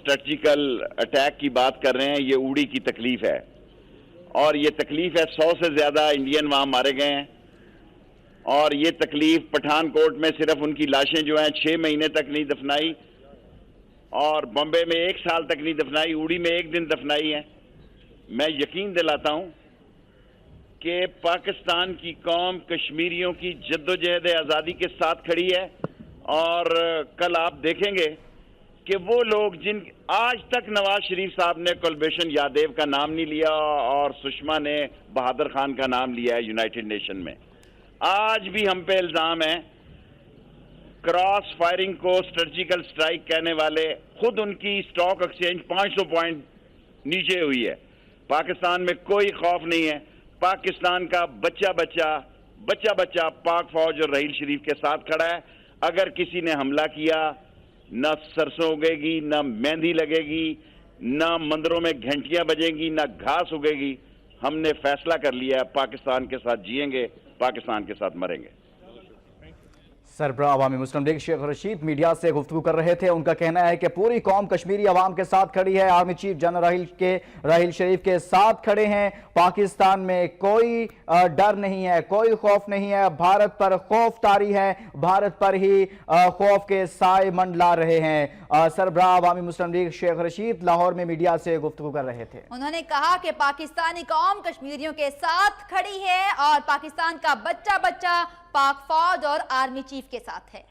Strategical attack की बात कर रहे हैं, ये उड़ी की तकलीफ है, और ये तकलीफ है 100 से ज़्यादा इंडियन वहाँ मारे गए हैं। और ये तकलीफ पठानकोट में सिर्फ उनकी लाशें जो हैं 6 महीने तक नहीं दफनाई, और बम्बे में 1 साल तक नहीं दफनाई, उड़ी में 1 दिन दफनाई है। मैं यकीन दिलाता हूँ कि पाकिस्तान की कौम कश्मीरियों की जद्दोजहद आज़ादी के साथ खड़ी है, और कल आप देखेंगे कि वो लोग जिन आज तक नवाज शरीफ साहब ने कुलभूषण यादव का नाम नहीं लिया और सुषमा ने बहादुर खान का नाम लिया है यूनाइटेड नेशन में, आज भी हम पे इल्ज़ाम है क्रॉस फायरिंग को स्ट्रेटजिकल स्ट्राइक कहने वाले, खुद उनकी स्टॉक एक्सचेंज 500 पॉइंट नीचे हुई है। पाकिस्तान में कोई खौफ नहीं है, पाकिस्तान का बच्चा बच्चा पाक फौज और रहील शरीफ के साथ खड़ा है। अगर किसी ने हमला किया, न सरसों उगेगी, न मेहंदी लगेगी, न मंदिरों में घंटियां बजेंगी, न घास उगेगी। हमने फैसला कर लिया है, पाकिस्तान के साथ जिएंगे, पाकिस्तान के साथ मरेंगे। सरबराह अवामी मुस्लिम लीग शेख रशीद मीडिया से गुफ्तगू कर रहे थे। उनका कहना है कि पूरी कौम कश्मीरी अवाम के साथ खड़ी है, आर्मी चीफ जनरल राहील शरीफ के साथ खड़े हैं। पाकिस्तान में कोई डर नहीं है, कोई खौफ नहीं है, भारत पर खौफ तारी है, भारत पर ही खौफ के साए मंडला रहे हैं। सरबराह अवामी मुस्लिम लीग शेख रशीद लाहौर में मीडिया से गुफ्तगू कर रहे थे। उन्होंने कहा कि पाकिस्तानी कौम कश्मीरियों के साथ खड़ी है और पाकिस्तान का बच्चा पाक फौज और आर्मी चीफ के साथ है।